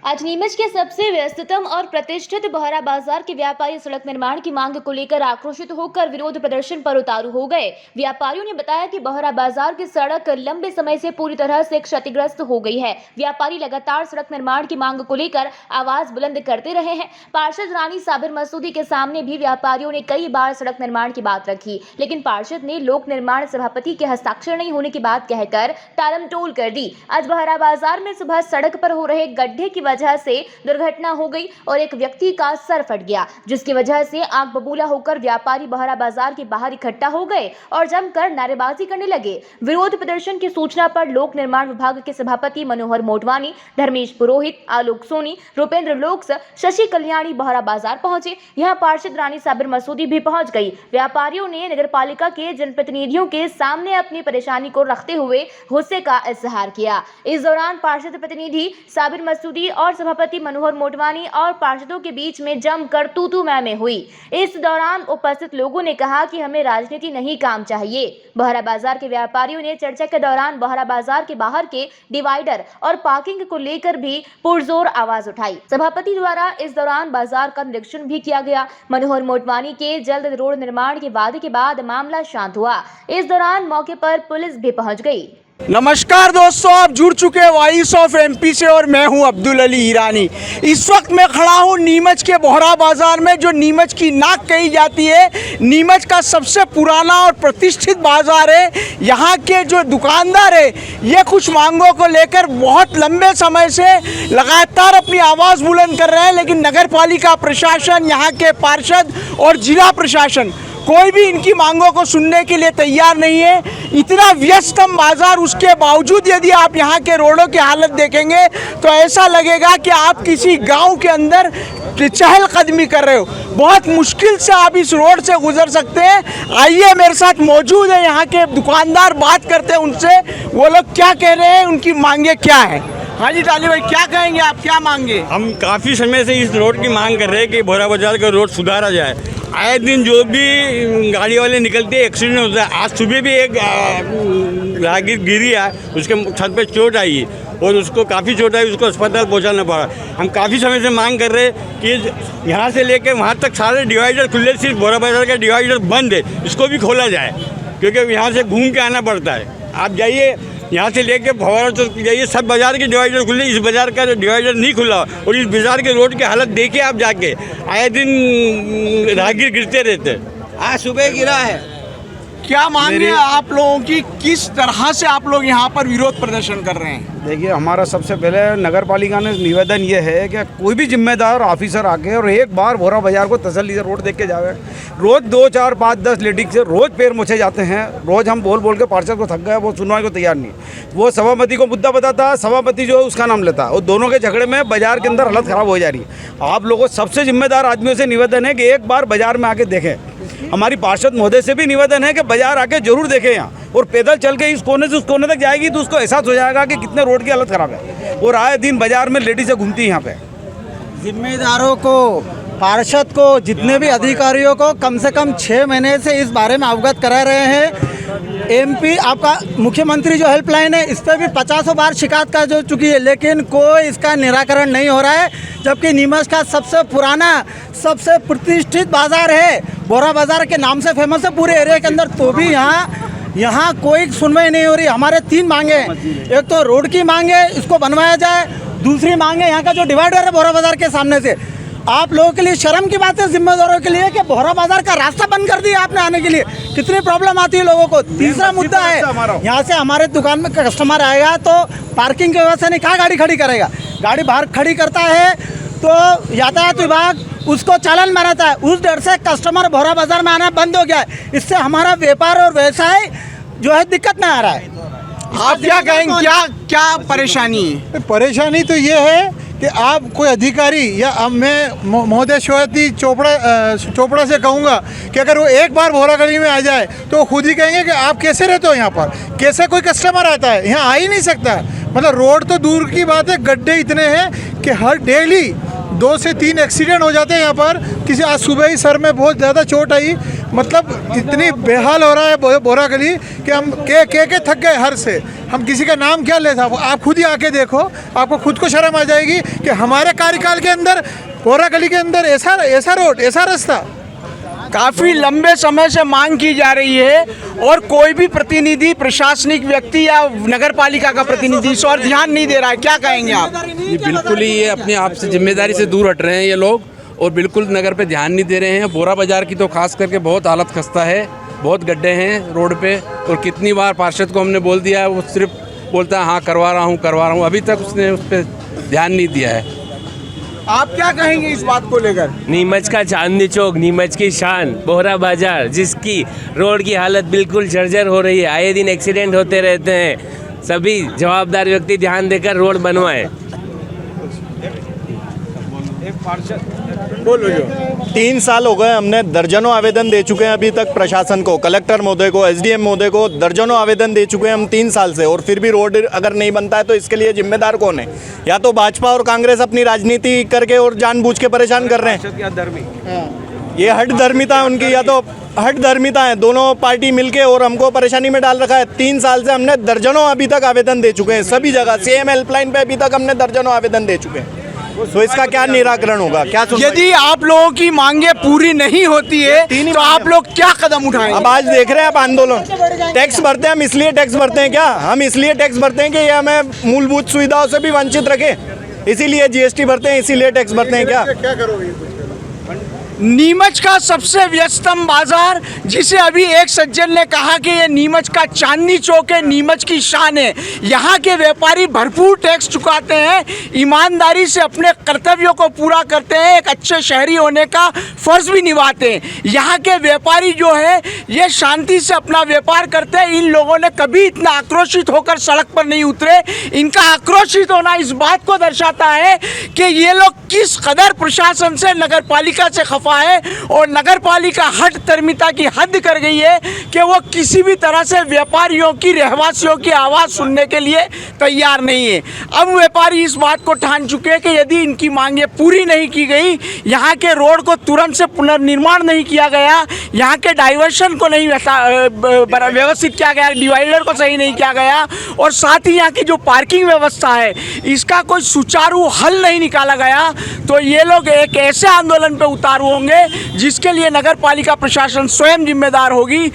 आज नीमच के सबसे व्यस्ततम और प्रतिष्ठित बोहरा बाजार के व्यापारी सड़क निर्माण की मांग को लेकर आक्रोशित होकर विरोध प्रदर्शन पर उतारू हो गए। व्यापारियों ने बताया कि बोहरा बाजार की सड़क लंबे समय से पूरी तरह से क्षतिग्रस्त हो गई है। व्यापारी लगातार सड़क निर्माण की मांग को लेकर आवाज बुलंद करते रहे हैं। पार्षद रानी साबिर मसूदी के सामने भी व्यापारियों ने कई बार सड़क निर्माण की बात रखी, लेकिन पार्षद ने लोक निर्माण सभापति के हस्ताक्षर नहीं होने की बात कहकर टालमटोल कर दी। आज बोहरा बाजार में सुबह सड़क पर हो रहे गड्ढे की वजह से दुर्घटना हो गई और एक व्यक्ति का सर फट गया, जिसकी वजह से आग बबूला होकर व्यापारी बोहरा बाजार के बाहर इकट्ठा हो गए और जमकर नारेबाजी करने लगे। विरोध प्रदर्शन की सूचना पर लोक निर्माण विभाग के सभापति मनोहर मोटवानी, धर्मेश पुरोहित, आलोक सोनी, रुपेंद्र लोक्स, शशि कल्याणी बोहरा बाजार पहुंचे। यहां पार्षद रानी साबिर मसूदी भी पहुंच गई। व्यापारियों ने नगरपालिका के जनप्रतिनिधियों के सामने अपनी परेशानी को रखते हुए गुस्से का इजहार किया। इस दौरान पार्षद प्रतिनिधि साबिर मसूदी और सभापति मनोहर मोटवानी और पार्षदों के बीच में जमकर तू मैं हुई। इस दौरान उपस्थित लोगों ने कहा कि हमें राजनीति नहीं, काम चाहिए। बोहरा बाजार के व्यापारियों ने चर्चा के दौरान बोहरा बाजार के बाहर के डिवाइडर और पार्किंग को लेकर भी पुरजोर आवाज उठाई। सभापति द्वारा इस दौरान बाजार का निरीक्षण भी किया गया। मनोहर मोटवानी के जल्द रोड निर्माण के वादे के बाद मामला शांत हुआ। इस दौरान मौके पर पुलिस भी पहुंच गई। नमस्कार दोस्तों, आप जुड़ चुके हैं वॉइस ऑफ एमपी से और मैं हूं अब्दुल अली ईरानी। इस वक्त मैं खड़ा हूं नीमच के बोहरा बाजार में, जो नीमच की नाक कही जाती है। नीमच का सबसे पुराना और प्रतिष्ठित बाजार है। यहां के जो दुकानदार है ये कुछ मांगों को लेकर बहुत लंबे समय से लगातार अपनी आवाज़ बुलंद कर रहे हैं, लेकिन नगर पालिका प्रशासन, यहाँ के पार्षद और जिला प्रशासन कोई भी इनकी मांगों को सुनने के लिए तैयार नहीं है। इतना व्यस्तम बाजार, उसके बावजूद यदि आप यहाँ के रोडों की हालत देखेंगे तो ऐसा लगेगा कि आप किसी गांव के अंदर चहलकदमी कर रहे हो। बहुत मुश्किल से आप इस रोड से गुजर सकते हैं। आइए, मेरे साथ मौजूद है यहाँ के दुकानदार, बात करते हैं उनसे, वो लोग क्या कह रहे हैं, उनकी मांगे क्या है। हाँ जी ताली भाई, क्या कहेंगे आप, क्या मांगे? हम काफ़ी समय से इस रोड की मांग कर रहे हैं कि बोहरा बाजार का रोड सुधारा जाए। आए दिन जो भी गाड़ी वाले निकलते हैं एक्सीडेंट होता है। आज सुबह भी एक राहगीर गिरी है, उसके छत पे चोट आई है और उसको काफ़ी चोट आई, उसको अस्पताल पहुंचाना पड़ा। हम काफ़ी समय से मांग कर रहे हैं कि यहाँ से लेकर वहाँ तक सारे डिवाइडर खुले, सिर्फ बोहरा बाजार का डिवाइडर बंद है, इसको भी खोला जाए, क्योंकि यहाँ से घूम के आना पड़ता है। आप जाइए, यहाँ से लेके फवारा चौक जाइए, सब बाजार के डिवाइडर खुले, इस बाजार का डिवाइडर नहीं खुला। और इस बाजार के रोड की हालत देखिए आप जाके, आए दिन राहगीर गिरते रहते। आज सुबह गिरा है। क्या मांग है आप लोगों की, किस तरह से आप लोग यहाँ पर विरोध प्रदर्शन कर रहे हैं? देखिए, हमारा सबसे पहले नगर पालिका ने निवेदन ये है कि कोई भी जिम्मेदार ऑफिसर आके और एक बार बोहरा बाजार को तसल्ली से रोड देख के जावे। रोज 2, 4, 5, 10 लेडीज से रोज पैर मुछे जाते हैं। रोज हम बोल बोल के पार्षद को थक गए, वो सुनवाई को तैयार नहीं। वो सभापति को मुद्दा बताता है, सभापति जो है उसका नाम लेता है, और दोनों के झगड़े में बाजार के अंदर हालत ख़राब हो जा रही है। आप लोगों सबसे जिम्मेदार आदमियों से निवेदन है कि एक बार बाजार में आके देखें। हमारी पार्षद महोदय से भी निवेदन है कि बाजार आके जरूर देखें यहाँ, और पैदल चल के इस कोने से उस कोने तक जाएगी तो उसको एहसास हो जाएगा कि कितने रोड की हालत ख़राब है। और आए दिन बाजार में लेडीज़ें घूमती हैं यहाँ पे। जिम्मेदारों को, पार्षद को, जितने भी अधिकारियों को कम से कम 6 महीने से इस बारे में अवगत करा रहे हैं। एमपी आपका मुख्यमंत्री जो हेल्पलाइन है, इस पर भी 50 बार शिकायत कर जो चुकी है, लेकिन कोई इसका निराकरण नहीं हो रहा है। जबकि नीमच का सबसे पुराना, सबसे प्रतिष्ठित बाजार है, बोहरा बाजार के नाम से फेमस है पूरे एरिया के अंदर, तो भी यहाँ कोई सुनवाई नहीं हो रही। हमारे 3 मांगे हैं। एक तो रोड की मांग है, इसको बनवाया जाए। दूसरी मांग है यहाँ का जो डिवाइडर है बोहरा बाजार के सामने से, आप लोगों के लिए शर्म की बात है, जिम्मेदारों के लिए, कि बोहरा बाजार का रास्ता बंद कर दिया आपने आने के लिए। कितनी प्रॉब्लम आती है लोगों को। तीसरा मुद्दा है, यहाँ से हमारे दुकान में कस्टमर आएगा तो पार्किंग की व्यवस्था नहीं, कहाँ गाड़ी खड़ी करेगा। गाड़ी बाहर खड़ी करता है तो यातायात विभाग उसको चालान मारता है। उस डर से कस्टमर बोहरा बाजार में आना बंद हो गया है। इससे हमारा व्यापार और व्यवसाय जो है दिक्कत में आ रहा है। आप क्या कहेंगे, क्या परेशानी है? परेशानी तो ये है कि आप कोई अधिकारी, या मैं महोदय श्वेती चोपड़ा से कहूँगा कि अगर वो एक बार बोहरा गली में आ जाए तो वो खुद ही कहेंगे कि आप कैसे रहते हो यहाँ पर, कैसे कोई कस्टमर आता है, यहाँ आ ही नहीं सकता। मतलब रोड तो दूर की बात है, गड्ढे इतने हैं कि हर डेली 2 से 3 एक्सीडेंट हो जाते हैं यहाँ पर। किसी आज सुबह ही सर में बहुत ज़्यादा चोट आई, मतलब इतनी बेहाल हो रहा है बोरा गली कि हम के थक गए हर से। हम किसी का नाम क्या ले साहब, आप खुद ही आके देखो, आपको खुद को शर्म आ जाएगी कि हमारे कार्यकाल के अंदर बोरा गली के अंदर ऐसा रोड, ऐसा रास्ता। काफ़ी लंबे समय से मांग की जा रही है और कोई भी प्रतिनिधि, प्रशासनिक व्यक्ति या नगर पालिका का प्रतिनिधि इस और ध्यान नहीं दे रहा है। क्या कहेंगे आप? ये बिल्कुल ही ये अपने आप से जिम्मेदारी से दूर हट रहे हैं ये लोग और बिल्कुल नगर पे ध्यान नहीं दे रहे हैं। बोरा बाज़ार की तो खास करके बहुत हालत खस्ता है, बहुत गड्ढे हैं रोड पे और कितनी बार पार्षद को हमने बोल दिया है, वो सिर्फ बोलता है हाँ करवा रहा हूँ, अभी तक उसने उस पर ध्यान नहीं दिया है। आप क्या कहेंगे इस बात को लेकर? नीमच का चांदनी चौक, नीमच की शान बोहरा बाजार, जिसकी रोड की हालत बिल्कुल जर्जर हो रही है, आए दिन एक्सीडेंट होते रहते हैं। सभी जवाबदार व्यक्ति ध्यान देकर रोड बनवाएं। बोलो जो 3 साल हो गए, हमने दर्जनों आवेदन दे चुके हैं अभी तक प्रशासन को, कलेक्टर महोदय को, एसडीएम महोदय को दर्जनों आवेदन दे चुके हैं हम 3 साल से, और फिर भी रोड अगर नहीं बनता है तो इसके लिए जिम्मेदार कौन है? या तो भाजपा और कांग्रेस अपनी राजनीति करके और जानबूझ के परेशान कर रहे हैं। ये हट धर्मिता है उनकी, या तो हट धर्मिता है, दोनों पार्टी मिलके और हमको परेशानी में डाल रखा है। 3 साल से हमने दर्जनों अभी तक आवेदन दे चुके हैं सभी जगह, सीएम हेल्पलाइन पे अभी तक हमने दर्जनों आवेदन दे चुके हैं। तो इसका क्या निराकरण होगा? क्या यदि आप लोगों की मांगे पूरी नहीं होती है तो आप लोग क्या कदम उठाएंगे? अब आज देख रहे हैं आप आंदोलन, टैक्स भरते हैं हम, इसलिए टैक्स भरते हैं क्या? हम इसलिए टैक्स भरते हैं कि ये हमें मूलभूत सुविधाओं से भी वंचित रखे, इसीलिए जीएसटी भरते हैं, इसीलिए टैक्स भरते हैं क्या? क्या करोगे? नीमच का सबसे व्यस्तम बाजार, जिसे अभी एक सज्जन ने कहा कि ये नीमच का चांदनी चौक है, नीमच की शान है। यहाँ के व्यापारी भरपूर टैक्स चुकाते हैं, ईमानदारी से अपने कर्तव्यों को पूरा करते हैं, एक अच्छे शहरी होने का फर्ज भी निभाते हैं। यहाँ के व्यापारी जो है ये शांति से अपना व्यापार करते हैं। इन लोगों ने कभी इतना आक्रोशित होकर सड़क पर नहीं उतरे। इनका आक्रोशित होना इस बात को दर्शाता है कि ये लोग किस कदर प्रशासन से, नगर पालिका से खफा है और नगर पालिका हट धर्मिता की हद कर गई है कि वो किसी भी तरह से व्यापारियों की, रहवासियों की आवाज़ सुनने के लिए तैयार नहीं है। अब व्यापारी इस बात को ठान चुके हैं कि यदि इनकी मांगें पूरी नहीं की गई, यहाँ के रोड को तुरंत से पुनर्निर्माण नहीं किया गया, यहाँ के डाइवर्शन को नहीं व्यवस्थित किया गया, डिवाइडर को सही नहीं किया गया और साथ ही यहाँ की जो पार्किंग व्यवस्था है इसका कोई सुचारू हल नहीं निकाला गया, तो ये लोग एक ऐसे आंदोलन पर उतारू होंगे जिसके लिए नगर पालिका प्रशासन स्वयं जिम्मेदार होगी।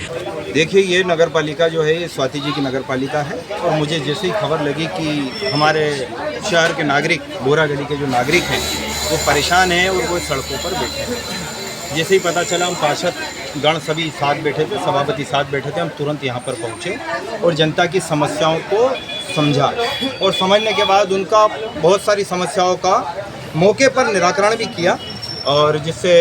देखिए, ये नगर पालिका जो है ये स्वाति जी की नगर पालिका है और मुझे जैसे ही खबर लगी कि हमारे शहर के नागरिक, बोरा गली के जो नागरिक हैं वो परेशान हैं और वो सड़कों पर बैठे हैं, जैसे ही पता चला हम पार्षद गण सभी साथ बैठे थे, सभापति साथ बैठे थे, हम तुरंत यहाँ पर पहुँचे और जनता की समस्याओं को समझा और समझने के बाद उनका बहुत सारी समस्याओं का मौके पर निराकरण भी किया और जिससे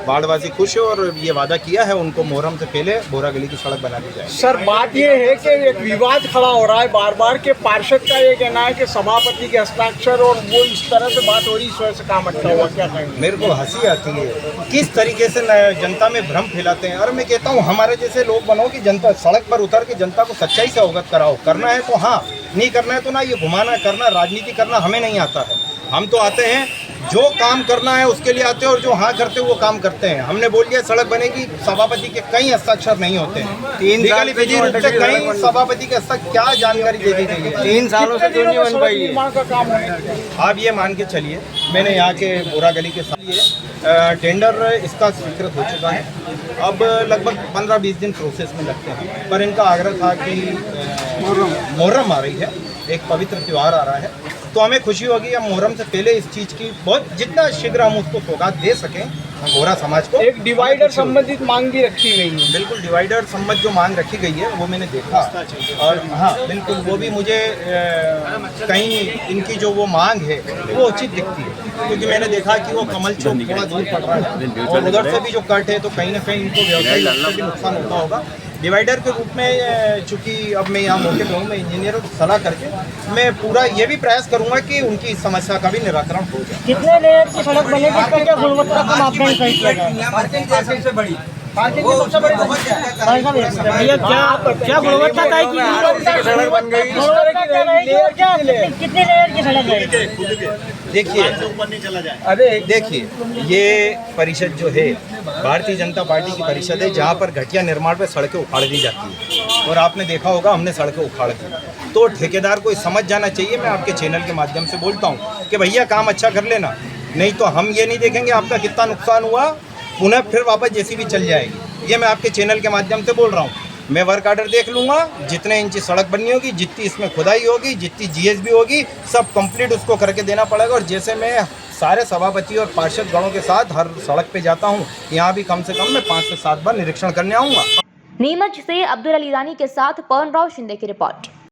बाढ़वासी खुश है और ये वादा किया है उनको मुहर्रम से पहले बोरा गली की सड़क बना दी जाए। सर, बात ये है कि एक विवाद खड़ा हो रहा है बार बार के पार्षद का ये कहना है कि सभापति के हस्ताक्षर और वो इस तरह से बात हो रही, इस वजह से काम अटका हुआ। क्या कहेंगे? मेरे को हंसी आती है किस तरीके से जनता में भ्रम फैलाते हैं। और मैं कहता हूँ हमारे जैसे लोग बनो कि जनता सड़क पर उतर के जनता को सच्चाई से अवगत कराओ। करना है तो हाँ, नहीं करना है तो ना। ये घुमाना करना, राजनीति करना हमें नहीं आता है। हम तो आते हैं जो काम करना है उसके लिए आते हैं और जो हाँ करते हैं वो काम करते हैं। हमने बोल दिया सड़क बनेगी, सभापति के कई हस्ताक्षर नहीं होते हैं। 3 साल विधि रूप से कई सभापति के हस्ताक्षर, क्या जानकारी दे दी गई है? 3 सालों से जो नहीं बन पाई है। आप ये मान के चलिए, मैंने यहाँ के बोरा गली के साथ टेंडर इसका स्वीकृत हो चुका है। अब लगभग 15-20 दिन प्रोसेस में लगते हैं, पर इनका आग्रह था कि मुहर्रम आ रही है, एक पवित्र त्यौहार आ रहा है, तो हमें खुशी होगी हम मुहर्रम से पहले इस चीज़ की बहुत जितना शीघ्र हम उसको सौगात दे सकें बोरा समाज को। एक डिवाइडर संबंधित मांग भी रखी गई है। बिल्कुल, डिवाइडर संबंध जो मांग रखी गई है वो मैंने देखा और हाँ बिल्कुल वो भी मुझे कहीं इनकी जो वो मांग है वो उचित दिखती है, क्योंकि मैंने देखा कि वो कमल चौक थोड़ा दूर पड़ रहा है और उधर से भी जो कट है तो कहीं ना कहीं इनको व्यवसायिक रूप से भी नुकसान होता होगा। डिवाइडर के रूप में चूँकि अब मैं यहाँ मौके पर हूँ, मैं इंजीनियरों की सलाह करके मैं पूरा ये भी प्रयास करूँगा कि उनकी इस समस्या का भी निराकरण हो जाए। कितने लेयर की सड़क बनेगी, इसका क्या गुणवत्ता का मापदंड सही किया जाए? पार्किंग की सबसे बड़ी समस्या है। भैया क्या गुणवत्ता तय की सड़क बन गई। कितनी लेयर की सड़क है? देखिए अरे देखिए, ये परिषद जो है भारतीय जनता पार्टी की परिषद है जहाँ पर घटिया निर्माण पे सड़कें उखाड़ दी जाती है, और आपने देखा होगा हमने सड़कें उखाड़ दी। तो ठेकेदार को समझ जाना चाहिए, मैं आपके चैनल के माध्यम से बोलता हूँ कि भैया काम अच्छा कर लेना, नहीं तो हम ये नहीं देखेंगे आपका कितना नुकसान हुआ, पुनः फिर वापस जेसीबी चल जाएगी। ये मैं आपके चैनल के माध्यम से बोल रहा हूँ। मैं वर्क आर्डर देख लूँगा, जितने इंच सड़क बननी होगी, जितनी इसमें खुदाई होगी, जितनी जीएसबी होगी, सब कंप्लीट उसको करके देना पड़ेगा। और जैसे मैं सारे सभापति और पार्षद गणों के साथ हर सड़क पे जाता हूँ, यहाँ भी कम से कम मैं 5 से 7 बार निरीक्षण करने आऊँगा। नीमच से अब्दुल अली ईरानी के साथ पवन राव शिंदे की रिपोर्ट।